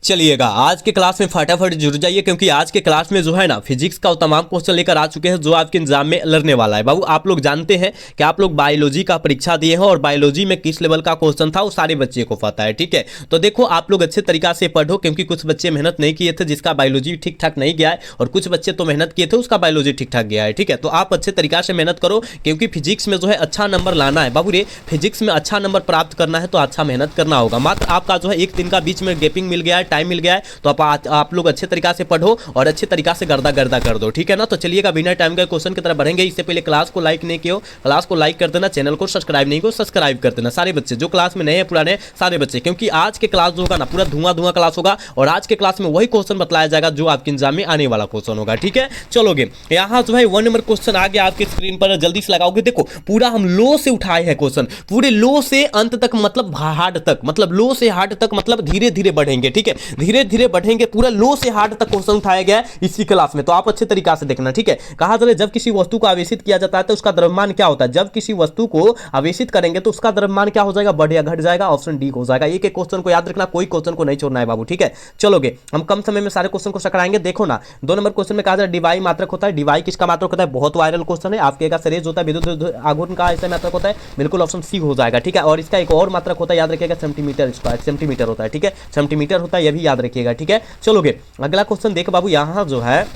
चलिएगा आज के क्लास में फटाफट जुड़ जाइए, क्योंकि आज के क्लास में जो है ना फिजिक्स का तमाम क्वेश्चन लेकर आ चुके हैं जो आपके एग्जाम में लड़ने वाला है। बाबू आप लोग जानते हैं कि आप लोग बायोलॉजी का परीक्षा दिए हैं और बायोलॉजी में किस लेवल का क्वेश्चन था वो सारे बच्चे को पता है। ठीक है, तो देखो आप लोग अच्छे तरीका से पढ़ो, क्योंकि कुछ बच्चे मेहनत नहीं किए थे जिसका बायोलॉजी ठीक ठाक नहीं गया है, और कुछ बच्चे तो मेहनत किए थे उसका बायोलॉजी ठीक ठाक गया है। ठीक है, तो आप अच्छे तरीका से मेहनत करो, क्योंकि फिजिक्स में जो है अच्छा नंबर लाना है। बाबू रे फिजिक्स में अच्छा नंबर प्राप्त करना है तो अच्छा मेहनत करना होगा। मात्र आपका जो है एक दिन का बीच में गैपिंग मिल गया है, टाइम मिल गया है, तो आप लोग अच्छे तरीका से पढ़ो और अच्छे तरीका से गर्दा गर्दा कर दो। ठीक है ना, तो चलिएगा बिना टाइम का क्वेश्चन की तरफ बढ़ेंगे। इससे पहले क्लास को लाइक नहीं किया हो, क्लास को लाइक कर देना, चैनल को सब्सक्राइब नहीं किया सब्सक्राइब कर देना सारे बच्चे, जो क्लास में नए हैं पुराने सारे बच्चे, क्योंकि आज के क्लास जो होगा ना पूरा धुआं धुआं क्लास होगा, और आज के क्लास में वही क्वेश्चन बताया जाएगा जो आपके एग्जाम में आने वाला क्वेश्चन होगा। ठीक है, चलोगे यहाँ जो है 1 नंबर क्वेश्चन आ गया आपके स्क्रीन पर, जल्दी से लगाओगे। देखो पूरा हम लो से उठाए हैं क्वेश्चन, पूरे लो से अंत तक, मतलब हार्ड तक, मतलब लो से हार्ड तक, मतलब धीरे धीरे बढ़ेंगे। ठीक है, धीरे धीरे बढ़ेंगे, पूरा लो से हार्ड तक क्वेश्चन उठाया गया है इसी क्लास में, तो आप अच्छे तरीका से देखना। ठीक है, कहा चले जब किसी वस्तु को आवेशित किया जाता है तो उसका द्रव्यमान क्या होता है। जब किसी वस्तु को आवेशित करेंगे तो उसका द्रव्यमान क्या हो जाएगा, बढ़ या घट जाएगा। ऑप्शन डी हो जाएगा। एक एक क्वेश्चन को याद रखना, कोई क्वेश्चन को नहीं छोड़ना है बाबू। ठीक है, चलोगे हम कम समय में सारे क्वेश्चन को सकराएंगे। देखो ना 2 नंबर क्वेश्चन में कहा जाए डिवाई मात्रक होता है। डिवाई किसका मात्रक होता है, बहुत वायरल क्वेश्चन है। आपके का सीरीज होता है विद्युत आघूर्ण का ऐसा मात्रक होता है, बिल्कुल ऑप्शन सी हो जाएगा। ठीक है, और इसका एक और मात्रक होता है, याद रखिएगा सेंटीमीटर स्क्वायर, सेंटीमीटर होता है। ठीक है, सेंटीमीटर होता है, यह भी याद रखिएगा। ठीक है, चलोगे अगला क्वेश्चन देख बाबू, यहाँ जो है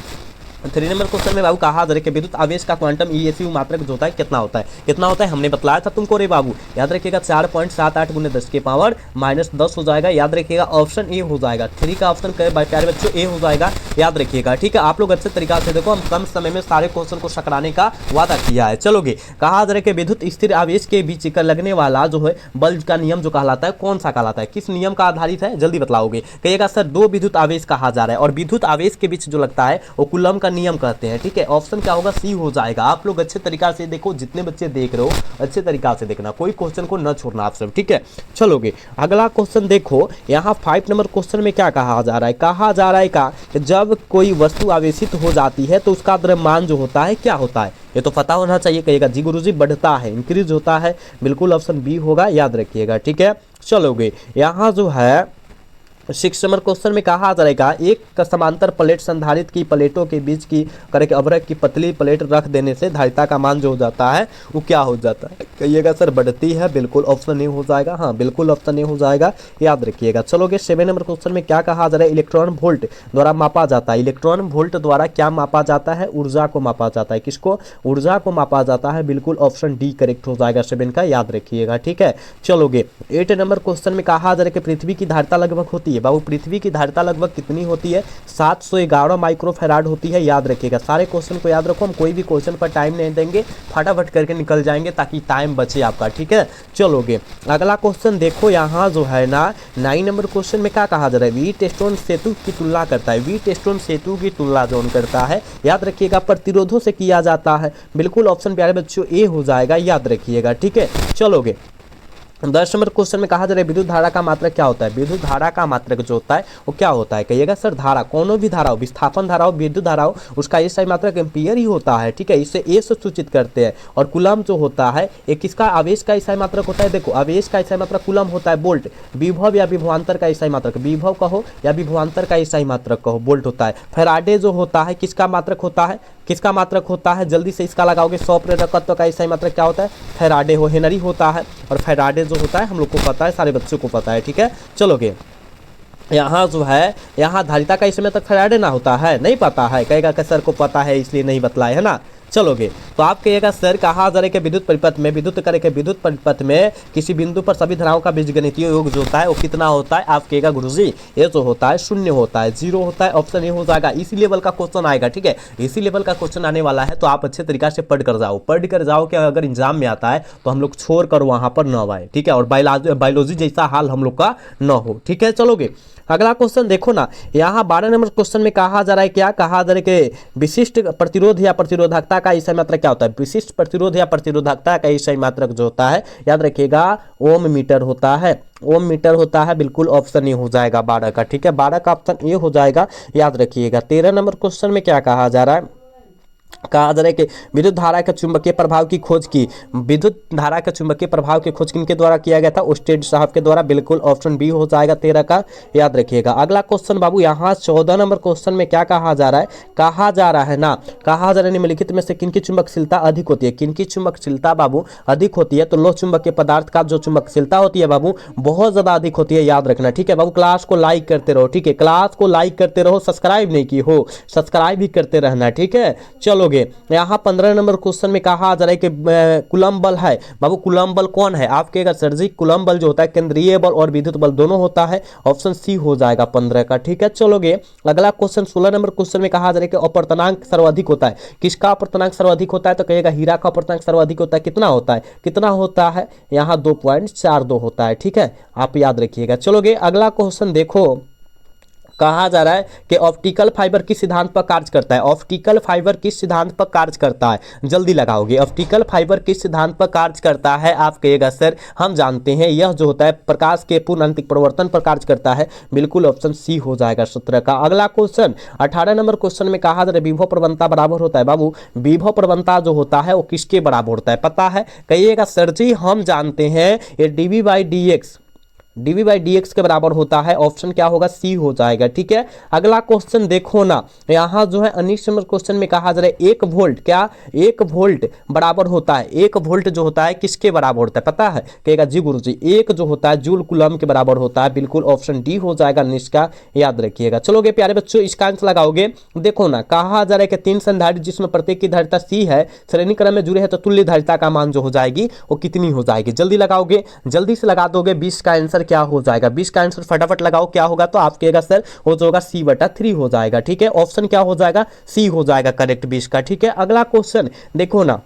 3 नंबर क्वेश्चन में बाबू कहा जा रहा है कि विद्युत आवेश का क्वांटम ईएसयू मात्रक जो होता है कितना होता है, कितना होता है हमने बतलाया था तुमको रे बाबू, याद रखिएगा 4.78 × 10 के पावर -10 हो जाएगा। याद रखिएगा ऑप्शन ए हो जाएगा। 3 का ऑप्शन प्यारे बच्चों ए हो जाएगा, याद रखिएगा। ठीक है, आप लोग अच्छे तरीका से देखो, हम कम समय में सारे क्वेश्चन को सकराने का वादा किया है। चलोगे कहा जा रहा है कि विद्युत स्थिर आवेश के बीच लगने वाला जो है बल का नियम जो कहलाता है कौन सा कहलाता है, किस नियम का आधारित है, जल्दी बतलाओगे। कहिएगा सर 2 विद्युत आवेश कहा जा रहा है, और विद्युत आवेश के बीच जो लगता है वो कूलम का नियम कहते हैं। ठीक है, ऑप्शन क्या होगा, सी हो जाएगा। आप लोग अच्छे तरीका से देखो, जितने बच्चे देख रहे हो अच्छे तरीका से देखना, कोई क्वेश्चन को न छोड़ना आप सब। ठीक है, चलोगे अगला क्वेश्चन देखो, यहाँ 5 नंबर क्वेश्चन में क्या कहा जा रहा है, कहा जा रहा है का जब कोई वस्तु आवेशित हो जाती है तो उसका द्रव्यमान जो होता है क्या होता है, ये तो पता होना चाहिए। कहिएगा जी गुरुजी बढ़ता है, इंक्रीज होता है, बिल्कुल ऑप्शन बी होगा, याद रखिएगा। ठीक है, चलोगे यहाँ जो है 6 नंबर क्वेश्चन में कहा जाएगा एक समांतर प्लेट संधारित की प्लेटों के बीच की करके अवरक की पतली प्लेट रख देने से धारिता का मान जो हो जाता है वो क्या हो जाता है। कहिएगा सर बढ़ती है, बिल्कुल ऑप्शन ए हो जाएगा। हाँ बिल्कुल ऑप्शन ए हो जाएगा, याद रखिएगा। चलोगे 7 नंबर क्वेश्चन में क्या कहा जा रहा है, इलेक्ट्रॉन वोल्ट द्वारा मापा जाता है। इलेक्ट्रॉन वोल्ट द्वारा क्या मापा जाता है, ऊर्जा को मापा जाता है। किसको, ऊर्जा को मापा जाता है, बिल्कुल ऑप्शन डी करेक्ट हो जाएगा 7 का, याद रखिएगा। ठीक है, चलोगे 8 नंबर क्वेश्चन में कहा जा रहा है कि पृथ्वी की धारिता लगभग होती है। बाबू पृथ्वी की धारिता लगभग कितनी होती है, 711 माइक्रोफैराड होती है, याद रखिएगा। सारे क्वेश्चन को याद रखो, हम कोई भी क्वेश्चन पर टाइम नहीं देंगे, फटाफट करके निकल जाएंगे ताकि टाइम बचे आपका। ठीक है, चलोगे अगला क्वेश्चन देखो, यहाँ जो है ना 9 नंबर क्वेश्चन में क्या कहा जा रहा है, व्हीटस्टोन सेतु की तुलना करता है। व्हीटस्टोन सेतु की तुलना जो करता है, याद रखिएगा प्रतिरोधों से किया जाता है, बिल्कुल ऑप्शन प्यारे बच्चों ए हो जाएगा, याद रखिएगा। ठीक है, चलोगे 10 नंबर क्वेश्चन में कहा जा रहा है विद्युत धारा का मात्रक क्या होता है। विद्युत धारा का मात्रक जो होता है वो क्या होता है, कहिएगा सर धारा, कोनो भी धारा हो, विस्थापन धारा हो, विद्युत धारा हो, उसका एसआई मात्रक एम्पियर ही होता है। ठीक है, इसे ए से सूचित करते हैं। और कूलम जो होता है एक किसका, आवेश का एसआई मात्रक होता है। देखो आवेश का एसआई मात्रक कूलम होता है। वोल्ट विभव या विभवांतर का एसआई मात्रक, विभव कहो या विभवांतर का एसआई मात्रक कहो, वोल्ट होता है। फैराडे जो होता है किसका मात्रक होता है, किसका मात्रक होता है, जल्दी से इसका लगाओगे। 100 प्रेरकत्व का एसआई मात्रक क्या होता है, फैराडे हो, हेनरी होता है। और फैराडे जो होता है हम लोग को पता है, सारे बच्चों को पता है। ठीक है, चलोगे यहाँ जो है, यहाँ धारिता का इसमें तक फैराडे ना होता है, नहीं पता है, कहेगा कि सर को पता है इसलिए नहीं बतलाए, है ना। चलोगे तो आप कहिएगा सर कहा जा रहा है कि विद्युत परिपथ में, विद्युत करे के विद्युत परिपथ में किसी बिंदु पर सभी धाराओं का बीजगणितीय योग जो होता है वो कितना होता है। आप कहिएगा गुरुजी ये जो होता है 0 होता है, 0 होता है, ऑप्शन ए हो जाएगा। इसी लेवल का क्वेश्चन आएगा। ठीक है, इसी लेवल का क्वेश्चन आने वाला है, तो आप अच्छे तरीका से पढ़ कर जाओ कि अगर एग्जाम में आता है तो हम लोग छोड़ कर वहां पर न आए। ठीक है, और बायोलॉजी जैसा हाल हम लोग का न हो। ठीक है, चलोगे अगला क्वेश्चन देखो ना, यहाँ 12 नंबर क्वेश्चन में कहा जा रहा है, क्या कहा जा रहा है कि विशिष्ट प्रतिरोध या प्रतिरोधकता का एसआई मात्रक क्या होता है। विशिष्ट प्रतिरोध या प्रतिरोधकता का एसआई मात्रक जो होता है, याद रखिएगा ओम मीटर होता है, ओम मीटर होता है, बिल्कुल ऑप्शन ए हो जाएगा 12 का। ठीक है, 12 का ऑप्शन ए हो जाएगा, याद रखिएगा। 13 नंबर क्वेश्चन में क्या कहा जा रहा है, कहा जा रहा है कि विद्युत धारा के चुंबकीय प्रभाव की खोज की, विद्युत धारा के चुंबकीय प्रभाव की खोज किनके द्वारा किया गया था? ओस्टेड साहब के द्वारा। बिल्कुल ऑप्शन बी हो जाएगा 13 का, याद रखिएगा। अगला क्वेश्चन बाबू, यहाँ 14 नंबर क्वेश्चन में क्या कहा जा रहा है? कहा जा रहा है ना, कहा जा रहा है निम्नलिखित में से किनकी चुंबकशीलता अधिक होती है? किनकी चुंबकशीलता बाबू अधिक होती है? तो लोह चुंबकीय पदार्थ का जो चुंबकशीलता होती है बाबू बहुत ज्यादा अधिक होती है, याद रखना। ठीक है बाबू, क्लास को लाइक करते रहो। ठीक है, क्लास को लाइक करते रहो, सब्सक्राइब नहीं की हो सब्सक्राइब भी करते रहना। ठीक है, चलोगे। यहाँ 15 नंबर क्वेश्चन में कहा जा रहा है कि कूलम्ब बल है बाबू। कूलम्ब बल कौन है? आप कहेगा सर जी कूलम्ब बल जो होता है केंद्रीय बल और विद्युत बल दोनों होता है। ऑप्शन सी हो जाएगा 15 का। ठीक है, चलोगे। अगला क्वेश्चन 16 नंबर क्वेश्चन में कहा जा रहा है कि अपवर्तनांक सर्वाधिक होता है। किसका अपवर्तनांक सर्वाधिक होता है? तो कहेगा हीरा का अपवर्तनांक सर्वाधिक होता है। कितना होता है? कितना होता है? यहाँ 2.42 होता है। ठीक है, आप याद रखिएगा। चलोगे, अगला क्वेश्चन देखो। कहा जा रहा है कि ऑप्टिकल फाइबर किस सिद्धांत पर कार्य करता है? ऑप्टिकल फाइबर किस सिद्धांत पर कार्य करता है? जल्दी लगाओगे। ऑप्टिकल फाइबर किस सिद्धांत पर कार्य करता है? आप कहिएगा सर हम जानते हैं, यह जो होता है प्रकाश के पूर्ण आंतरिक परिवर्तन पर कार्य करता है। बिल्कुल ऑप्शन सी हो जाएगा 17 का। अगला क्वेश्चन 18 नंबर क्वेश्चन में कहा जा रहा है विभव प्रवणता बराबर होता है। बाबू विभव प्रवणता जो होता है वो किसके बराबर होता है? पता है? कहिएगा सर जी हम जानते हैं ये dV/dx के बराबर होता है। ऑप्शन क्या होगा? सी हो जाएगा। ठीक है, अगला क्वेश्चन देखो ना। यहाँ जो है 19 नंबर क्वेश्चन में कहा जा रहा है 1 वोल्ट, क्या 1 वोल्ट बराबर होता है? 1 वोल्ट जो होता है किसके बराबर होता है? पता है? कहेगा जी गुरुजी 1 जो होता है जूल कूलम्ब के बराबर होता है। बिल्कुल ऑप्शन डी हो जाएगा 19 का, याद रखिएगा। चलोगे प्यारे बच्चों, इसका आंसर लगाओगे। देखो ना, कहा जा रहा है कि 3 संधारित्र जिसमें प्रत्येक की धारिता सी है, श्रेणी क्रम में जुड़े हैं, तो तुल्य धारिता का मान जो हो जाएगी वो कितनी हो जाएगी? जल्दी लगाओगे, जल्दी से लगा दोगे। 20 का आंसर क्या हो जाएगा? 20 का आंसर फटाफट लगाओ, क्या होगा? तो आप कहेगा सर वो जो होगा C/3 हो जाएगा। ठीक है, ऑप्शन क्या हो जाएगा? सी हो जाएगा करेक्ट 20 का। ठीक है, अगला क्वेश्चन देखो ना।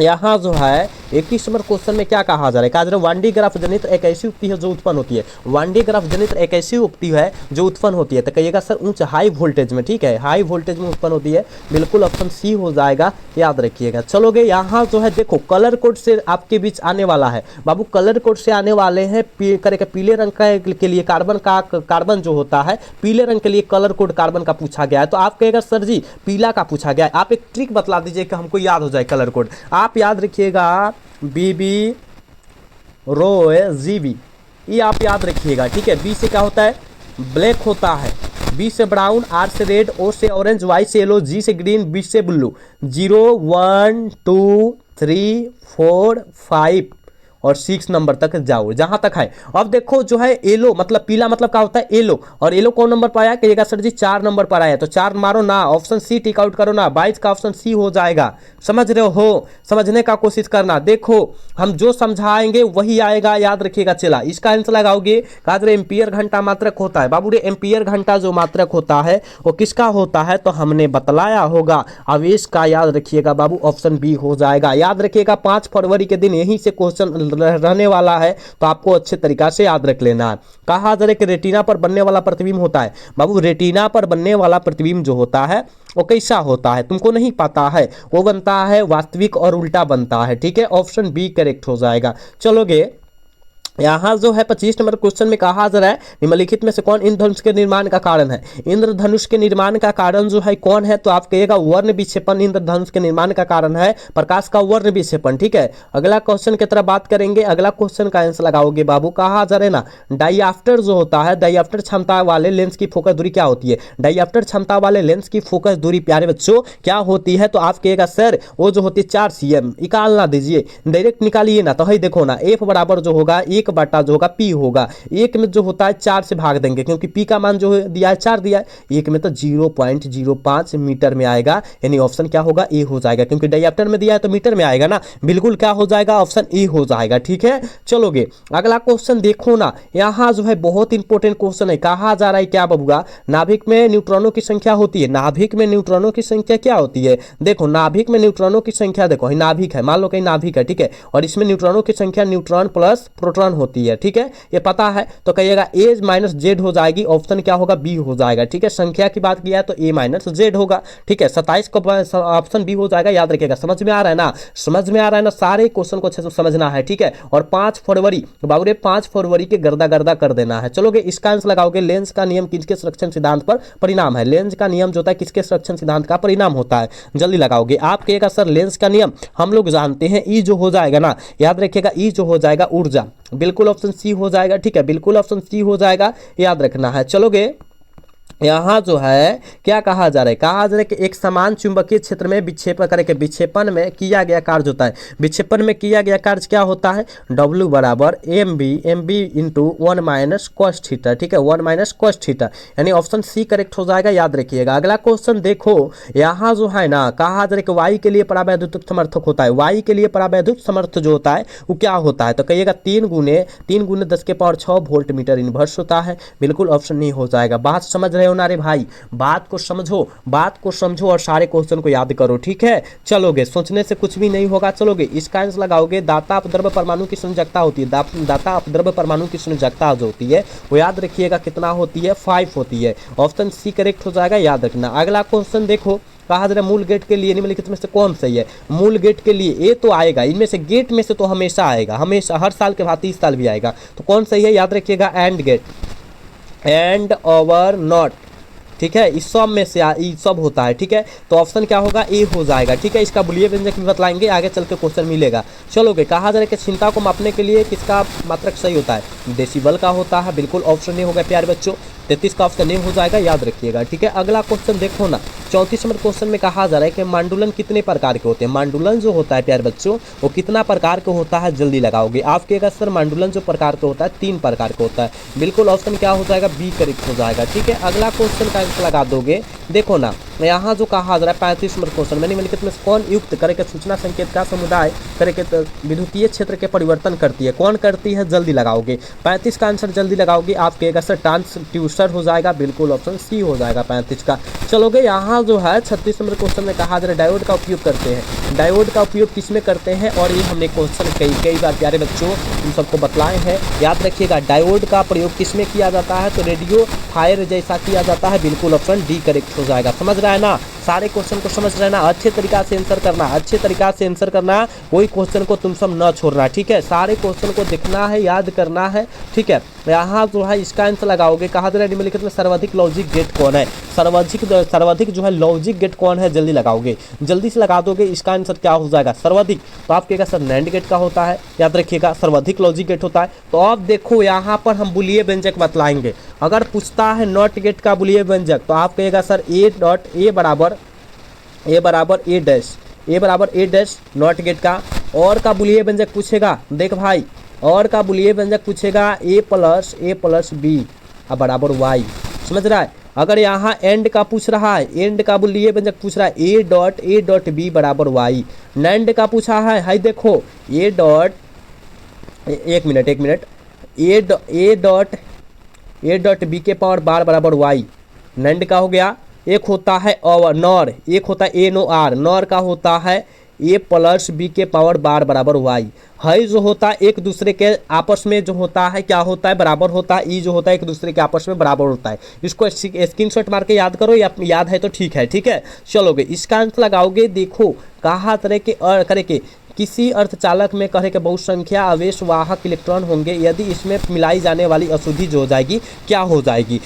यहाँ जो है 21 नंबर क्वेश्चन में क्या कहा जा रहा है? कहा जा रहा है वान डी ग्राफ जनित एक ऐसी उक्ति है जो उत्पन्न होती है। वान डी ग्राफ जनित एक ऐसी उक्ति है जो उत्पन्न होती है। तो कहिएगा सर उच्च हाई वोल्टेज में। ठीक है, हाई वोल्टेज में उत्पन्न होती है। बिल्कुल ऑप्शन सी हो जाएगा, याद रखिएगा। चलोगे, यहाँ जो है देखो कलर कोड से आपके बीच आने वाला है बाबू। कलर कोड से आने वाले हैं पीले रंग के लिए कार्बन जो होता है पीले रंग के लिए कलर कोड कार्बन का पूछा गया है। तो आप कहेगा सर जी पीला का पूछा गया है। आप एक ट्रिक बतला दीजिए कि हमको याद हो जाए कलर कोड। आप याद रखिएगा BB रो GB, ये आप याद रखिएगा। ठीक है, B से क्या होता है? ब्लैक होता है। B से ब्राउन, R से रेड, O से ऑरेंज, Y से येलो, G से ग्रीन, B से ब्लू। 0 1 2 3 4 5 और 6 नंबर तक जाओ जहां तक है। अब देखो जो है येलो मतलब पीला मतलब क्या होता है? येलो। और येलो कौन नंबर पर आया? कहिएगा सर जी 4 नंबर पर आया। तो 4 मारो ना, ऑप्शन सी टिक आउट करो ना। 22 का ऑप्शन सी हो जाएगा। समझ रहे हो? समझने का कोशिश करना। देखो हम जो समझाएंगे वही आएगा, याद रखिएगा। चला इसका आंसर लगाओगे। कहा जा रहा है एम्पियर घंटा मात्रक होता है। बाबू रे एम्पियर घंटा जो मात्रक होता है वो किसका होता है? तो हमने बतलाया होगा आवेश का, याद रखिएगा बाबू। ऑप्शन बी हो जाएगा, याद रखिएगा। 5 फरवरी के दिन यहीं से क्वेश्चन रहने वाला है, तो आपको अच्छे तरीका से याद रख लेना है। कहा जा रहा है कि रेटिना पर बनने वाला प्रतिबिंब होता है। बाबू रेटिना पर बनने वाला प्रतिबिंब जो होता है वो कैसा होता है? तुमको नहीं पता है? वो बनता है वास्तविक और उल्टा बनता है। ठीक है, ऑप्शन बी करेक्ट हो जाएगा। चलोगे, यहाँ जो है 25 नंबर क्वेश्चन में कहा जा रहा है निम्नलिखित में से कौन इंद्रधनुष के निर्माण का कारण है? इंद्रधनुष के निर्माण का कारण जो है कौन है? तो आप कहिएगा वर्ण विक्षेपण इंद्रधनुष के निर्माण का कारण है। प्रकाश का वर्ण विक्षेपण। ठीक है, अगला क्वेश्चन की तरफ बात करेंगे। अगला क्वेश्चन का आंसर लगाओगे बाबू। कहा जा रहा है ना डाइऑप्टर जो होता है, डाइऑप्टर क्षमता वाले लेंस की फोकस दूरी क्या होती है? डाइऑप्टर क्षमता वाले लेंस की फोकस दूरी प्यारे बच्चों क्या होती है? तो आप कहिएगा सर वो जो होती है 4 cm। निकालना दीजिए, डायरेक्ट निकालिए ना। तो है देखो ना F बराबर जो होगा 1 बटा जो होगा P होगा। 1 में जो होता है 4 से भाग देंगे क्योंकि P का मान जो दिया है 4 दिया है। 1 में तो 0.05 मीटर में आएगा, यानी ऑप्शन क्या होगा? ए हो जाएगा, क्योंकि डायऑप्टर में दिया है तो मीटर में आएगा ना। बिल्कुल क्या हो जाएगा? ऑप्शन ए हो जाएगा। ठीक है, चलोगे अगला क्वेश्चन देखो ना। यहाँ जो है बहुत इंपॉर्टेंट क्वेश्चन है। कहा जा रहा है क्या बबुआ? नाभिक में न्यूट्रॉनों की संख्या होती है। नाभिक में न्यूट्रॉनों की संख्या क्या होती है? देखो नाभिक में न्यूट्रॉनों की संख्या देखो, नाभिक है, मान लो कहीं नाभिक है। ठीक है, और इसमें न्यूट्रॉनों की संख्या न्यूट्रॉन प्लस प्रोटॉन होती है, ठीक है, ये पता है। तो कहिएगा ए माइनस जेड हो जाएगी, ऑप्शन क्या होगा, बी हो जाएगा, ठीक है। संख्या की बात किया है तो ए माइनस जेड होगा, ठीक है। 27 का ऑप्शन बी हो जाएगा, याद रखिएगा। समझ में आ रहा है ना, समझ में आ रहा है ना, सारे क्वेश्चन को अच्छे से समझना है, ठीक है। और 5 फरवरी बाबू 5 फरवरी के गर्दा गर्दा कर देना है। चलोगे इसका आंसर लगाओगे, लेंस का नियम किसके संरक्षण सिद्धांत पर परिणाम है, लेंस का नियम जो होता है किसके संरक्षण सिद्धांत का परिणाम होता है, जल्दी लगाओगे। आप कहेगा सर लेंस का नियम हम लोग जानते हैं, ई जो हो जाएगा ना, याद रखिएगा, ई जो हो जाएगा ऊर्जा, बिल्कुल ऑप्शन सी हो जाएगा, ठीक है, बिल्कुल ऑप्शन सी हो जाएगा, याद रखना है। चलोगे यहाँ जो है क्या कहा जा रहा है, कहा जा रहा है कि एक समान चुंबकीय क्षेत्र में विक्षेपण करके विक्षेपण में किया गया कार्य होता है, विक्षेपण में किया गया कार्य क्या होता है, W बराबर M B into 1 minus cos theta, ठीक है, 1 माइनस कॉस थीटा, यानी ऑप्शन सी करेक्ट हो जाएगा, याद रखिएगा। अगला क्वेश्चन देखो, यहाँ जो है ना कहा जा रहा है कि वाई के लिए परावैद्युत समर्थक होता है, वाई के लिए परावैद्युत समर्थ जो होता है वो क्या होता है, तो कहिएगा 3 गुने 10 के पावर 6 वोल्ट मीटर इनवर्स होता है, बिल्कुल ऑप्शन नहीं हो जाएगा। बात समझ रहे हो ना रे भाई, बात को समझो, बात को समझो और सारे क्वेश्चन को याद करो, ठीक है। चलोगे सोचने से कुछ भी नहीं होगा। चलोगे इसका आंसर लगाओगे, दाता अपद्रव्य परमाणु की संयोजकता होती है, दाता अपद्रव्य परमाणु की संयोजकता जो होती है वो याद रखिएगा कितना होती है, 5 होती है, ऑप्शन सी करेक्ट हो जाएगा, याद रखना। अगला क्वेश्चन देखो, कहा जरा मूल गेट के लिए निम्नलिखित में से कौन सही है, मूल गेट के लिए ए तो आएगा, इनमें से गेट में से तो हमेशा आएगा, हमेशा हर साल के भांति इस साल भी आएगा, तो कौन सही है, याद रखिएगा and gate, and over not, ठीक है, इस सब में से इस सब होता है, ठीक है, तो ऑप्शन क्या होगा, ए हो जाएगा, ठीक है। इसका बुलिये व्यंजक भी बतलाएंगे, आगे चल के क्वेश्चन मिलेगा। चलोगे कहा जा रहा है कि क्षमता को मापने के लिए किसका मात्रक सही होता है, डेसिबल का होता है, बिल्कुल ऑप्शन ए होगा प्यारे बच्चों, 33 का ऑप्शन ए हो जाएगा, याद रखिएगा, ठीक है। अगला क्वेश्चन देखो ना, 34 नंबर क्वेश्चन में कहा जा रहा है कि मांडुलन कितने प्रकार के होते हैं, मांडुलन जो होता है प्यारे बच्चों वो कितना प्रकार के होता है, जल्दी लगाओगे। आप कहेगा सर मांडुलन जो प्रकार का होता है 3 प्रकार का होता है, बिल्कुल ऑप्शन क्या हो जाएगा, बी करेक्ट हो जाएगा, ठीक है। अगला क्वेश्चन का आंसर लगा दोगे, देखो ना यहाँ जो कहा जा रहा है 35 नंबर क्वेश्चन में निम्नलिखित में कौन युक्त करके सूचना संकेत का समुदाय करके विद्युतीय क्षेत्र के परिवर्तन करती है, कौन करती है, जल्दी लगाओगे। 35 का आंसर जल्दी लगाओगे, आप कहेगा सर ट्रांसड्यूसर हो जाएगा, बिल्कुल ऑप्शन सी हो जाएगा 35 का। चलोगे यहाँ जो है 36 नंबर क्वेश्चन में कहा जा रहा है डायोड का उपयोग करते हैं, डायोड का उपयोग किसमें करते हैं, और ये हमने क्वेश्चन कई बार प्यारे बच्चों इन सबको बतलाए हैं, याद रखिएगा। डायोड का प्रयोग किसमें किया जाता है, तो रेडियो फायर जैसा किया जाता है, बिल्कुल ऑप्शन डी करेक्ट हो जाएगा। समझ रहा है ना, सारे क्वेश्चन को समझ रहे ना, अच्छे तरीका से आंसर करना, अच्छे तरीका से आंसर करना, कोई क्वेश्चन को तुम सब न छोड़ना, ठीक है, सारे क्वेश्चन को देखना है, याद करना है, ठीक है। यहाँ जो है इसका आंसर लगाओगे, कहा जा रहा है निम्नलिखित में सर्वाधिक लॉजिक गेट कौन है, सर्वाधिक जो है लॉजिक गेट कौन है, जल्दी लगाओगे, जल्दी से लगा दोगे। इसका आंसर क्या हो जाएगा, सर्वाधिक, तो आप कहेगा सर नैंड गेट का होता है, याद रखिएगा सर्वाधिक लॉजिक गेट होता है। तो आप देखो यहाँ पर हम बुलिये व्यंजक बतलाएंगे, अगर पूछता है नॉट गेट का बुलिये व्यंजक तो आप कहेगा सर ए बराबर ए डैश नॉट गेट का, और का बुलिये व्यंजक पूछेगा, देख भाई, और का बुलिये व्यंजक पूछेगा ए प्लस बी बराबर वाई, समझ रहा है। अगर यहाँ एंड का पूछ रहा है, एंड का बुलिये व्यंजक पूछ रहा है ए डॉट बी बराबर वाई, नैंड का पूछा है, हाई देखो एक मिनट ए डॉट बी के पावर बार बराबर वाई, नैंड का हो गया। एक होता है और नॉर, एक होता है ए नो आर, नॉर का होता है ए प्लस बी के पावर बार बराबर वाई, है जो होता है एक दूसरे के आपस में जो होता है क्या होता है, बराबर होता है, ई जो होता है एक दूसरे के आपस में बराबर होता है। इसको स्क्रीनशॉट मार के याद करो, या याद है तो ठीक है, ठीक है। चलोगे इसका आंसर लगाओगे, देखो कहा तरह के और करे के किसी अर्धचालक में कहे के बहुसंख्या आवेश वाहक इलेक्ट्रॉन होंगे, यदि इसमें मिलाई जाने वाली अशुद्धि जो हो जाएगी क्या हो जाएगी,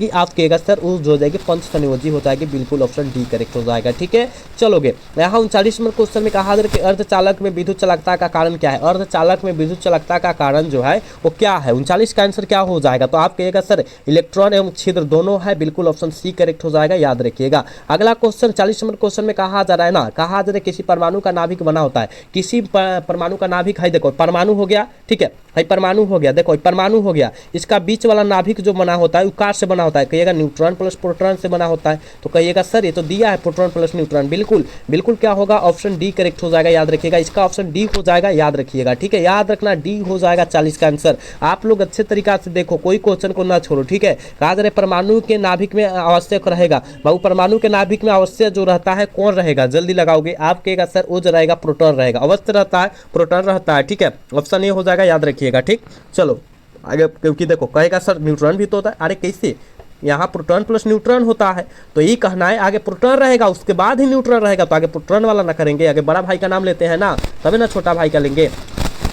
आप कहेगा सर उस जो हो जाएगी पंच संयोजी हो जाएगी, बिल्कुल ऑप्शन डी करेक्ट हो जाएगा, ठीक है। चलोगे यहाँ 39 नंबर क्वेश्चन में कहा कि अर्धचालक में विद्युत चालकता का कारण क्या है, अर्धचालक में विद्युत चालकता का कारण जो है वो क्या है, 39 का आंसर क्या हो जाएगा, तो आप कहेगा सर इलेक्ट्रॉन एवं छिद्र दोनों है, बिल्कुल ऑप्शन सी करेक्ट हो जाएगा, याद रखिएगा। अगला क्वेश्चन 40 नंबर क्वेश्चन में कहा जा रहा है ना, कहा जा रहा है किसी परमाणु का नाभिक बना होता है, किसी परमाणु का नाभिक है, देखो परमाणु हो गया, ठीक है, परमाणु हो गया, देखो परमाणु हो गया, इसका बीच वाला नाभिक जो बना होता है वो कार से बना होता है, कहिएगा न्यूट्रॉन प्लस प्रोटॉन से बना होता है, तो कहिएगा सर ये तो दिया है प्रोटॉन प्लस न्यूट्रॉन, बिल्कुल क्या होगा, ऑप्शन डी करेक्ट हो जाएगा, याद रखिएगा, इसका ऑप्शन डी हो जाएगा, याद रखिएगा, ठीक है, याद रखना डी हो जाएगा 40 का आंसर। आप लोग अच्छे तरीका से देखो, कोई क्वेश्चन को ना छोड़ो, ठीक है। कहा जा रहा है परमाणु के नाभिक में आवश्यक रहेगा, बाबू परमाणु के नाभिक में आवश्यक जो रहता है कौन रहेगा, जल्दी लगाओगे, आप कहेगा सर वो जो रहेगा प्रोटॉन रहेगा, अवश्य रहता है प्रोटॉन रहता है, ठीक है, ऑप्शन ए हो जाएगा, याद रखिए। रखिएगा। ठीक, चलो आगे, क्योंकि देखो कहेगा सर न्यूट्रॉन भी तो होता है, अरे कैसे, यहाँ प्रोटॉन प्लस न्यूट्रॉन होता है, तो यही कहना है आगे प्रोटॉन रहेगा उसके बाद ही न्यूट्रॉन रहेगा, तो आगे प्रोटॉन वाला ना करेंगे, आगे बड़ा भाई का नाम लेते हैं ना, तभी ना छोटा भाई का लेंगे।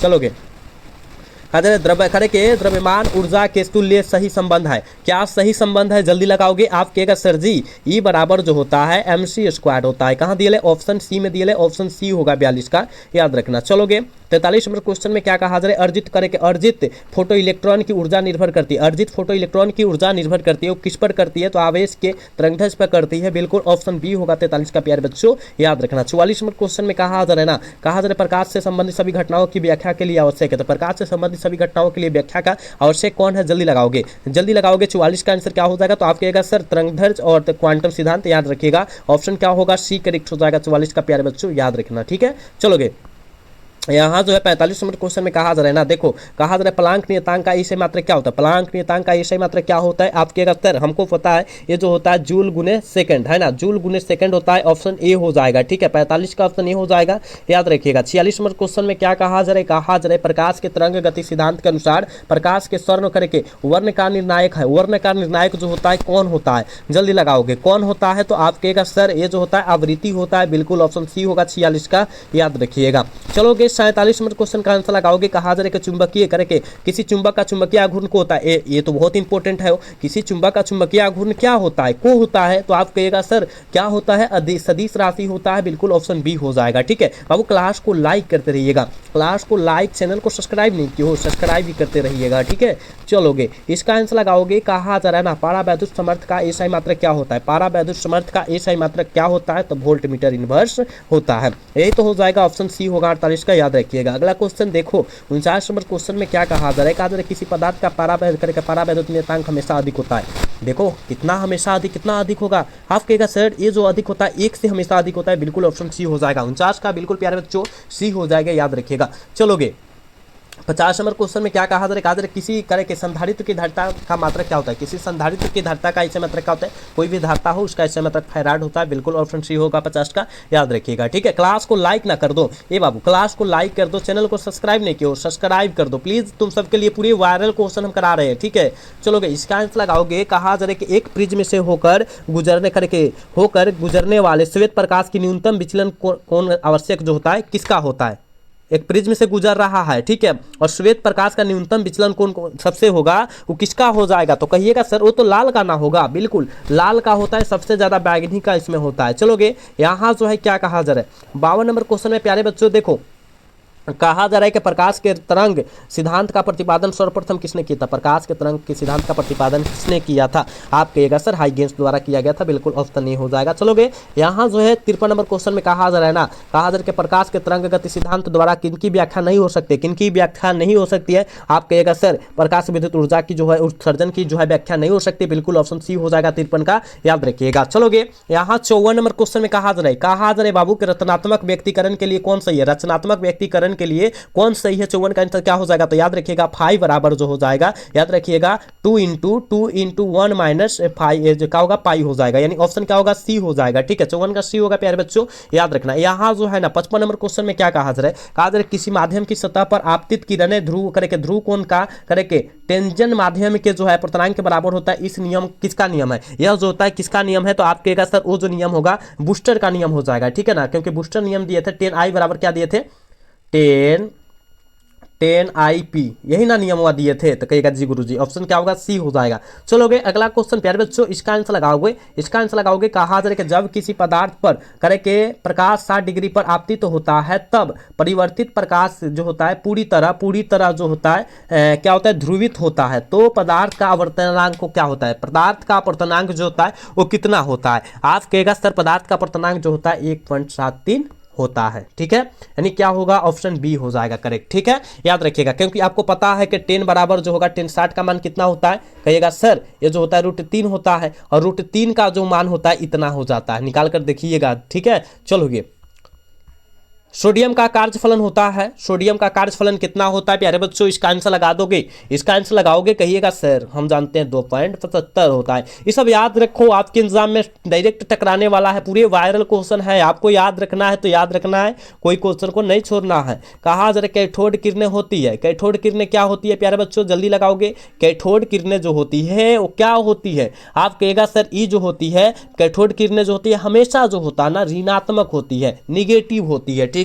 चलोगे द्रव्यमान ऊर्जा के तुल्य सही संबंध है, क्या सही संबंध है, जल्दी लगाओगे आप। कहेगा सर जी ई बराबर जो होता है mc² होता है, कहाँ दिए, ऑप्शन सी में दिए, ऑप्शन सी होगा 42 का, याद रखना। चलोगे 43 नंबर क्वेश्चन में क्या कहा जा रहा है, अर्जित करे के अर्जित फोटो इलेक्ट्रॉन की ऊर्जा निर्भर करती है, अर्जित फोटो इलेक्ट्रॉन की ऊर्जा निर्भर करती है, वो किस पर करती है, तो आवेश के तरंगदैर्घ्य पर करती है, बिल्कुल ऑप्शन बी होगा 43 का, प्यारे बच्चों याद रखना। 44 नंबर क्वेश्चन में कहा जा रहा है ना, कहा जा रहा है प्रकाश से संबंधित सभी घटनाओं की व्याख्या के लिए आवश्यक है, तो प्रकाश से संबंधित सभी घटनाओं के लिए व्याख्या का आवश्यक कौन है, जल्दी लगाओगे, जल्दी लगाओगे। 44 का आंसर क्या हो जाएगा, तो आप कहेगा सर तरंगदैर्घ्य और क्वांटम सिद्धांत, याद रखिएगा ऑप्शन क्या होगा, सी करेक्ट हो जाएगा 44 का, प्यारे बच्चों याद रखना। ठीक है, चलोगे यहाँ जो है 45 नंबर क्वेश्चन में कहा जा रहा है ना, देखो कहा जा रहा है प्लांक नियतांक का एसआई मात्रक क्या होता है, प्लांक नियतांक का एसआई मात्रक क्या होता है, आपके अगर हमको पता है ये जो होता है जूल गुने सेकंड है ना, जूल गुने सेकंड होता है, ऑप्शन ए हो जाएगा। ठीक है, 45 का ऑप्शन ए हो जाएगा, याद रखिएगा। 46 नंबर क्वेश्चन में क्या कहा जा रहा है, कहा जा रहा है प्रकाश के तरंग गति सिद्धांत के अनुसार प्रकाश के स्वर्ण करके वर्ण का निर्णायक है, वर्ण का निर्णायक जो होता है कौन होता है, जल्दी लगाओगे कौन होता है, तो आप कहेगा सर ये जो होता है आवृत्ति होता है, बिल्कुल ऑप्शन सी होगा 46 का, याद रखिएगा। चलोगे 47 नंबर क्वेश्चन का आंसर लगाओगे, कहा जा रहा है कि चुंबकीय करके किसी चुंबक का चुंबकीय आघूर्ण को होता है, ये तो बहुत इंपॉर्टेंट है, किसी चुंबक का चुंबकीय आघूर्ण क्या होता है, को होता है, तो आप कहिएगा सर क्या होता है, सदिश राशि होता है, बिल्कुल ऑप्शन बी हो जाएगा। ठीक है बाबू, क्लास को लाइक करते रहिएगा, क्लास को लाइक, चैनल को सब्सक्राइब नहीं किया हो सब्सक्राइब भी करते रहिएगा। ठीक है, चलोगे इसका आंसर लगाओगे, कहा जा रहा है ना पारा वैद्युत समर्थ का एसआई मात्रक क्या होता है, पारा वैद्युत समर्थ का एसआई मात्रक क्या होता है, तो वोल्ट मीटर इनवर्स होता है, यही तो हो जाएगा, ऑप्शन सी होगा 48 का, याद रखिएगा। अगला क्वेश्चन देखो 49 नंबर क्वेश्चन में क्या कहा जा रहा है, कहा जा रहा है किसी पदार्थ का पारा वैद्युत नियतांक हमेशा अधिक होता है, देखो कितना हमेशा अधिक, कितना अधिक होगा, आप कहेगा सर ये जो अधिक होता है एक से हमेशा अधिक होता है, बिल्कुल ऑप्शन सी हो जाएगा। 49 का बिल्कुल प्यारे बच्चों सी हो जाएगा, याद रखिएगा। चलोगे 50 नंबर क्वेश्चन में क्या कहा जा रहा है, किसी करे के संधारित्र की धारिता का मात्रक क्या होता है, किसी संधारित्र की धारिता का एसआई मात्रक क्या होता है, कोई भी धारिता हो उसका एसआई मात्रक फैराड होता है, बिल्कुल ऑप्शन सी होगा 50 का, याद रखिएगा। ठीक है, क्लास को लाइक ना कर दो, ये बाबू क्लास को लाइक कर दो, चैनल को सब्सक्राइब नहीं किया सब्सक्राइब कर दो प्लीज, तुम सबके लिए पूरी वायरल क्वेश्चन हम करा रहे हैं। ठीक है, चलोगे इसका आंसर लगाओगे, कहा जा रहा है कि एक प्रिज्म से होकर गुजरने वाले श्वेत प्रकाश की न्यूनतम विचलन कौन आवश्यक जो होता है, किसका होता है, एक प्रिज्म से गुजर रहा है, ठीक है, और श्वेत प्रकाश का न्यूनतम विचलन कौन सबसे होगा, वो किसका हो जाएगा, तो कहिएगा सर वो तो लाल का ना होगा, बिल्कुल लाल का होता है, सबसे ज्यादा बैगनी का इसमें होता है। चलोगे यहाँ जो है क्या कहा जा रहा है, 52 नंबर क्वेश्चन में प्यारे बच्चों देखो कहा जा रहा है कि प्रकाश के तरंग सिद्धांत का प्रतिपादन सर्वप्रथम किसने किया था, प्रकाश के तरंग के सिद्धांत का प्रतिपादन किसने किया था, आप कहिएगा सर हाइगेंस द्वारा किया गया था, बिल्कुल ऑप्शन नहीं हो जाएगा। चलोगे यहाँ जो है 53 नंबर क्वेश्चन में कहा जा रहा है ना, कहा जा रहा है कि प्रकाश के तरंग गति सिद्धांत द्वारा किनकी व्याख्या नहीं हो सकती, किनकी व्याख्या नहीं हो सकती है, आप कहिएगा सर प्रकाश विद्युत ऊर्जा की जो है उत्सर्जन की जो है व्याख्या नहीं हो सकती, बिल्कुल ऑप्शन सी हो जाएगा 53 का, याद रखिएगा। चलोगे यहाँ 54 नंबर क्वेश्चन में कहा जा रहा है बाबू के रचनात्मक व्यक्तिकरण के लिए कौन सही है, रचनात्मक व्यक्तिकरण के लिए कौन सही है, 54 का आंसर क्या हो जाएगा, तो याद रखिएगा 5 बराबर जो हो जाएगा, याद रखिएगा 2 इंटू 1 माइनस 5 जो क्या होगा पाई हो जाएगा, यानी ऑप्शन क्या होगा सी हो जाएगा। ठीक है, 54 का सी होगा प्यारे बच्चों, याद रखना। यहाँ जो है ना 55 नंबर क्वेश्चन में क्या कहा जा रहा है, कहा जा रहा है किसी माध्यम की सतह पर आपतित किरणें ध्रुव करके ध्रुव कोण का करके टेंजेंट माध्यम के जो है पूर्णांक के बराबर होता है, इस नियम किसका नियम है, यह जो होता है किसका नियम है, तो आप कहेगा सर वो जो नियम होगा बूस्टर का नियम हो जाएगा। ठीक है ना, क्योंकि बूस्टर नियम दिए थे 10I बराबर क्या दिए थे 10IP, यही ना नियम हुआ दिए थे, तो कहेगा जी गुरुजी ऑप्शन क्या होगा सी हो जाएगा। चलोगे अगला क्वेश्चन प्यारे बच्चों, इसका आंसर लगाओगे, कहा जा रहा है कि जब किसी पदार्थ पर करे के प्रकाश 60 डिग्री पर आपतित होता है तब परिवर्तित प्रकाश जो होता है पूरी तरह जो होता है क्या होता है ध्रुवित होता है, तो पदार्थ का आवर्तनांक को क्या होता है, पदार्थ का आवर्तनांक जो होता है वो कितना होता है, आप कहेगा सर पदार्थ का आवर्तनांक जो होता है 1.73 होता है। ठीक है, यानी क्या होगा ऑप्शन बी हो जाएगा करेक्ट। ठीक है, याद रखिएगा, क्योंकि आपको पता है कि 10 बराबर जो होगा 10 60 का मान कितना होता है, कहिएगा सर ये जो होता है √3 होता है, और √3 का जो मान होता है इतना हो जाता है, निकाल कर देखिएगा। ठीक है, चलोगे सोडियम का कार्यफलन होता है, सोडियम का कार्यफलन कितना होता है प्यारे बच्चों, इसका आंसर लगा दोगे, इसका आंसर लगाओगे, कहिएगा सर हम जानते हैं 2.75 होता है। ये सब याद रखो, आपके एग्जाम में डायरेक्ट टकराने वाला है, पूरे वायरल क्वेश्चन है, आपको याद रखना है तो याद रखना है, कोई क्वेश्चन को नहीं छोड़ना है। कहा जरा कैथोड किरणें होती है, कैथोड किरणें क्या होती है प्यारे बच्चों, जल्दी लगाओगे। कैथोड किरणें जो होती है वो क्या होती है, आप कहेगा सर ये जो होती है कैथोड किरणें जो होती है हमेशा जो होता है ना ऋणात्मक होती है, निगेटिव होती है, ठीक है।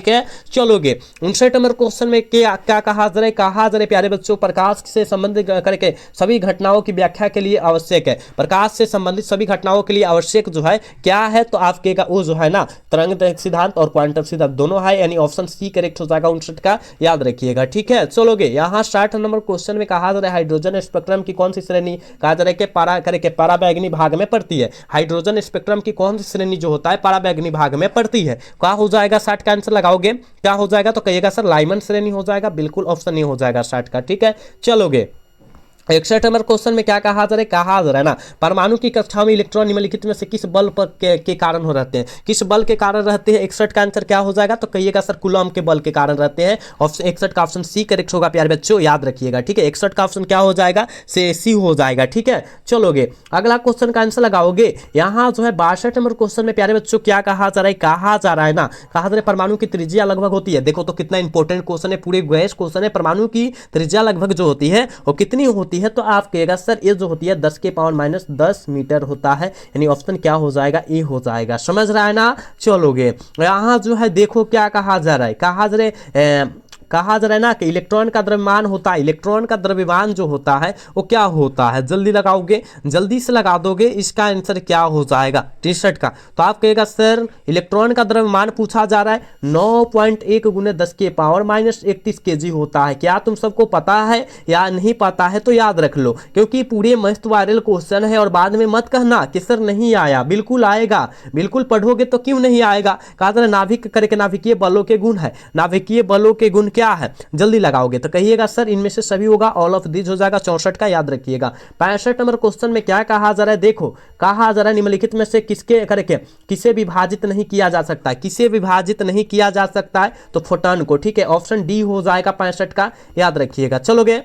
चलोगे 59 नंबर क्वेश्चन में क्या क्या कहा जरा प्यारे बच्चों, प्रकाश से संबंधित करके सभी घटनाओं की व्याख्या के लिए आवश्यक है, प्रकाश से संबंधित सभी घटनाओं के लिए आवश्यक जो है क्या है, तो आप कहेगा वो जो है ना तरंग सिद्धांत और क्वांटम सिद्धांत दोनों है, यानी ऑप्शन सी करेक्ट हो जाएगा 59 का, याद रखिएगा, ठीक है। चलोगे यहाँ 60 नंबर क्वेश्चन में कहा जा रहा है हाइड्रोजन स्पेक्ट्रम की कौन सी श्रेणी, कहा जा रहा है कि पराबैंगनी भाग में पड़ती है। हाइड्रोजन स्पेक्ट्रम की कौन सी श्रेणी जो होता है पराबैंगनी भाग में पड़ती है, क्या हो जाएगा 60 का आंसर लगाओगे, क्या हो जाएगा, तो कहिएगा सर लाइमन श्रेणी हो जाएगा, बिल्कुल ऑप्शन ए हो जाएगा 60 का, ठीक है। चलोगे 61 नंबर क्वेश्चन में क्या कहा जा रहा है ना, परमाणु की कक्षा में इलेक्ट्रॉन निम्नलिखित में से किस बल पर के कारण हो रहते हैं, किस बल के कारण रहते हैं, 61 का आंसर क्या हो जाएगा, तो कहिएगा सर कूलॉम के बल के कारण रहते हैं, ऑप्शन 61 का ऑप्शन सी करेक्ट होगा प्यारे बच्चों, याद रखिएगा, ठीक है। 61 का ऑप्शन क्या हो जाएगा, से सी हो जाएगा, ठीक है। चलोगे अगला क्वेश्चन का आंसर लगाओगे, यहाँ जो है 62 नंबर क्वेश्चन में प्यारे बच्चों क्या कहा जा रहा है ना, कहा जा रहा है परमाणु की त्रिज्या लगभग होती है, देखो तो कितना इंपॉर्टेंट क्वेश्चन है, पूरे गैस क्वेश्चन है, परमाणु की त्रिज्या लगभग जो होती है वो कितनी होती है, तो आप कहेगा सर ये जो होती है 10 के पावर माइनस 10 मीटर होता है, यानी ऑप्शन क्या हो जाएगा, ए हो जाएगा, समझ रहा है ना। चलोगे यहाँ जो है देखो क्या कहा जा रहा है, कहा जा रहा है ना कि इलेक्ट्रॉन का द्रव्यमान होता है, इलेक्ट्रॉन का द्रव्यमान जो होता है वो क्या होता है, जल्दी लगाओगे, जल्दी से लगा दोगे, इसका आंसर क्या हो जाएगा 63 का, तो आप कहेगा सर इलेक्ट्रॉन का द्रव्यमान पूछा जा रहा है 9.1 गुने 10 के पावर माइनस 31 kg होता है, क्या तुम सबको पता है या नहीं पता है, तो याद रख लो, क्योंकि पूरे मस्त वायरल क्वेश्चन है, और बाद में मत कहना कि सर नहीं आया, बिल्कुल आएगा, बिल्कुल पढ़ोगे तो क्यों नहीं आएगा। कहा जा रहा है नाभिक करके नाभिकीय बलों के गुण है, नाभिकीय बलों के गुण क्या है, जल्दी लगाओगे तो कहिएगा सर इनमें से सभी होगा, ऑल ऑफ दिस हो जाएगा 64 का, याद रखिएगा। 65 नंबर क्वेश्चन में क्या कहा जा रहा है, देखो कहा जा रहा है निम्नलिखित में से किसके करके किसे विभाजित नहीं किया जा सकता है, किसे विभाजित नहीं किया जा सकता है, तो फोटॉन को, ठीक है, ऑप्शन डी हो जाएगा 65 का, याद रखिएगा। चलोगे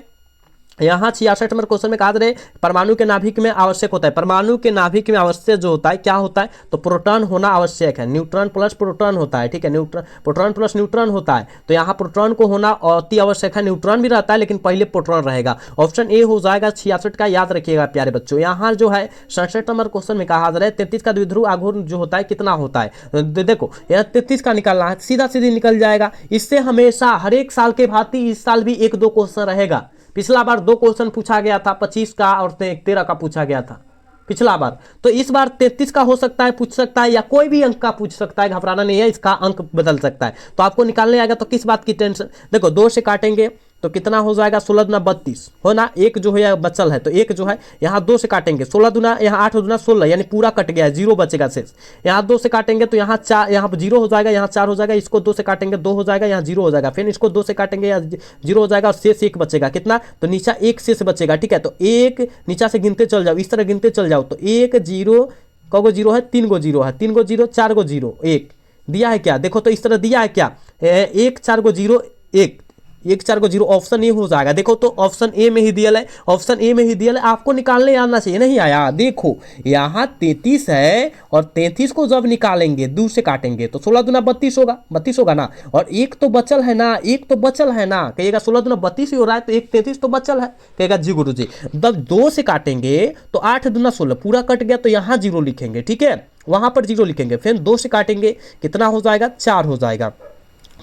यहाँ 66 नंबर क्वेश्चन में कहा जा रहा है परमाणु के नाभिक में आवश्यक होता है, परमाणु के नाभिक में आवश्यक जो होता है क्या होता है, तो प्रोटॉन होना आवश्यक है, न्यूट्रॉन प्लस प्रोटॉन होता है, ठीक है, प्रोटॉन प्लस न्यूट्रॉन होता है, तो यहाँ प्रोटॉन को होना अति आवश्यक है, न्यूट्रॉन भी रहता है लेकिन पहले प्रोटॉन रहेगा, ऑप्शन ए हो जाएगा 66 का, याद रखिएगा प्यारे बच्चों। यहाँ जो है 67 नंबर क्वेश्चन में कहा जा रहा है 33 का द्विध्रुव आघूर्ण जो होता है कितना होता है, देखो यह 33 का निकालना है, सीधा सीधी निकल जाएगा, इससे हमेशा हर एक साल के भांति इस साल भी 1-2 क्वेश्चन रहेगा, पिछला बार 2 क्वेश्चन पूछा गया था, 25 का और 13 का पूछा गया था पिछला बार, तो इस बार 33 का हो सकता है, पूछ सकता है, या कोई भी अंक का पूछ सकता है, घबराना नहीं है, इसका अंक बदल सकता है, तो आपको निकालने आएगा तो किस बात की टेंशन, देखो 2 से काटेंगे तो कितना हो जाएगा 16 दूना 32 हो ना, एक जो है बचल है, तो एक जो है यहाँ 2 से काटेंगे 16 दूना, यहाँ 8 दूना 16, यानी पूरा कट गया है, 0 बचेगा शेष, यहाँ 2 से काटेंगे तो यहाँ 4, यहाँ 0 हो जाएगा, यहाँ 4 हो जाएगा, इसको 2 से काटेंगे 2 हो जाएगा, यहाँ 0 हो जाएगा, फिर इसको 2 से काटेंगे यहाँ 0 हो जाएगा, और शेष 1 बचेगा, कितना, तो नीचा 1 शेष बचेगा, ठीक है, तो 1 नीचा से गिनते चल जाओ, इस तरह गिनते चल जाओ, तो 1 0 कगो 0 है, 3 गो 0 है, 3 गो 0 4 गो 0 1 दिया है क्या, देखो तो इस तरह दिया है क्या, 1 4 गो 0 1 1 4 को 0, ऑप्शन ए हो जाएगा, देखो तो ऑप्शन ए में ही दिया है, ऑप्शन ए में ही दिया है, आपको निकालने आना चाहिए, नहीं आया, देखो यहाँ 33 है, और 33 को जब निकालेंगे 2 से काटेंगे तो 16 दूना 32 होगा, 32 होगा ना, और एक तो बचल है ना, एक तो बचल है ना, कहिएगा 16 दूना 32 ही हो रहा है, तो एक 33 तो बचल है, कहेगा जी गुरु जी, जब 2 से काटेंगे तो 8 दूना 16 पूरा कट गया, तो यहाँ 0 लिखेंगे, ठीक है, वहां पर 0 लिखेंगे, फिर 2 से काटेंगे कितना हो जाएगा 4 हो जाएगा,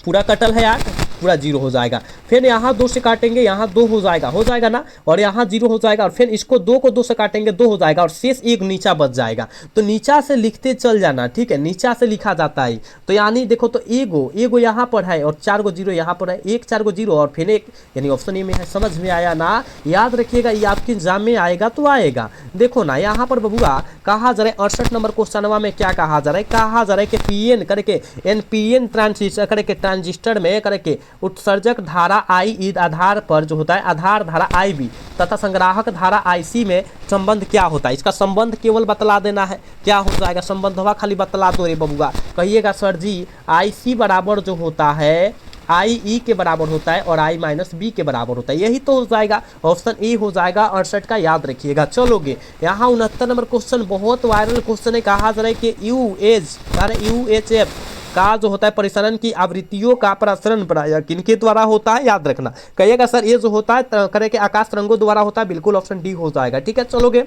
पूरा कटल है 8, पूरा 0 हो जाएगा, फिर यहाँ 2 से काटेंगे, यहाँ 2 हो जाएगा ना, और यहाँ 0 हो जाएगा, और फिर इसको 2 को 2 से काटेंगे 2 हो जाएगा, और शेष 1 नीचा बच जाएगा, तो नीचा से लिखते चल जाना, ठीक है, नीचा से लिखा जाता है, तो यानी देखो तो एगो यहाँ पर है, और 4 गो 0 यहाँ पर है, 1 4 गो 0 और फिर 1, यानी ऑप्शन ए में है, समझ में आया ना, याद रखिएगा, ये आपके एग्जाम में आएगा तो आएगा, देखो ना यहाँ पर बबुआ कहा जा रहा है 68 नंबर क्वेश्चनवा में क्या कहा जा रहा है, कहा जा रहा है कि पीएन करके एनपीएन ट्रांजिस्टर करके ट्रांजिस्टर में करके उत्सर्जक धारा आई ई आधार पर जो होता है आधार धारा आई बी तथा संग्राहक धारा आई सी में संबंध क्या होता है। इसका संबंध केवल बतला देना है, क्या हो जाएगा संबंध हवा खाली बतला दो रे बबुआ। कहिएगा सर जी आई सी बराबर जो होता है आई ई के बराबर होता है और आई माइनस बी के बराबर होता है, यही तो हो जाएगा। ऑप्शन ए हो जाएगा 68 का, याद रखिएगा। चलोगे यहाँ 69 नंबर क्वेश्चन बहुत वायरल क्वेश्चन है, कहा जा रहा है कि UHF का जो होता है परिसरण की आवृत्तियों का प्रसरण प्रायः किनके द्वारा होता है, याद रखना। कहिएगा सर ये जो होता है करे के आकाश तरंगों द्वारा होता है, बिल्कुल ऑप्शन डी हो जाएगा। ठीक है चलोगे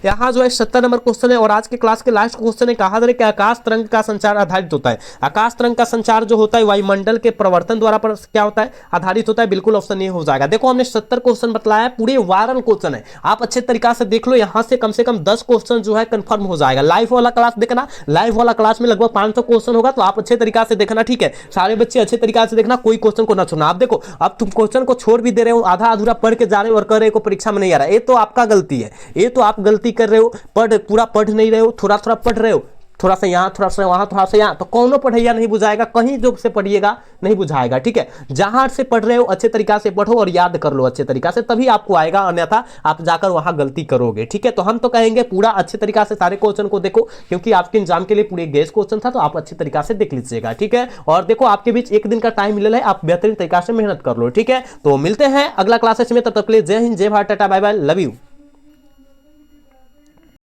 यहाँ जो है 70 नंबर क्वेश्चन है और आज के क्लास के लास्ट क्वेश्चन है, कहा जा रहा है कि आकाश तरंग का संचार आधारित होता है। आकाश तरंग का संचार जो होता है वायुमंडल के प्रवर्तन द्वारा पर क्या होता है, आधारित होता है, बिल्कुल ऑप्शन ए हो जाएगा। देखो हमने 70 क्वेश्चन बतलाया, पूरे वायरल क्वेश्चन है, आप अच्छे तरीका से देख लो। यहाँ से कम 10 क्वेश्चन जो है कंफर्म हो जाएगा। लाइव वाला क्लास देखना, लाइव वाला क्लास में लगभग 500 क्वेश्चन होगा, तो आप अच्छे तरीका से देखना। ठीक है सारे बच्चे अच्छे तरीका से देखना, कोई क्वेश्चन को ना छोड़ना। आप देखो अब तुम क्वेश्चन को छोड़ भी दे रहे हो, आधा अधूरा पढ़ के जा रहे हो और कह रहे हो परीक्षा में नहीं आ रहा है, ये तो आपका गलती है, ये तो आप गलती कर रहे हो। पूरा पढ़ नहीं रहे हो, थोड़ा थोड़ा पढ़ रहे हो, थोड़ा सा यहाँ थोड़ा सा वहां थोड़ा सा यहाँ, तो कौनो पढ़ैया नहीं बुझाएगा, कहीं जो से पढ़िएगा नहीं बुझाएगा। ठीक है जहां से पढ़ रहे हो अच्छे तरीका से पढ़ो और याद कर लो अच्छे तरीका से, तभी आपको आएगा, अन्यथा आप जाकर वहां गलती करोगे। ठीक है तो हम तो कहेंगे पूरा अच्छे तरीका से सारे क्वेश्चन को देखो, क्योंकि आपके एग्जाम के लिए पूरे गेस क्वेश्चन था, तो आप अच्छे तरीका से देख लीजिएगा। ठीक है और देखो आपके बीच एक दिन का टाइम मिला है, आप बेहतरीन तरीका से मेहनत कर लो। ठीक है तो मिलते हैं अगला क्लासेस में, तब तक के लिए जय हिंद, जय Bharat, tata, bye bye, love you.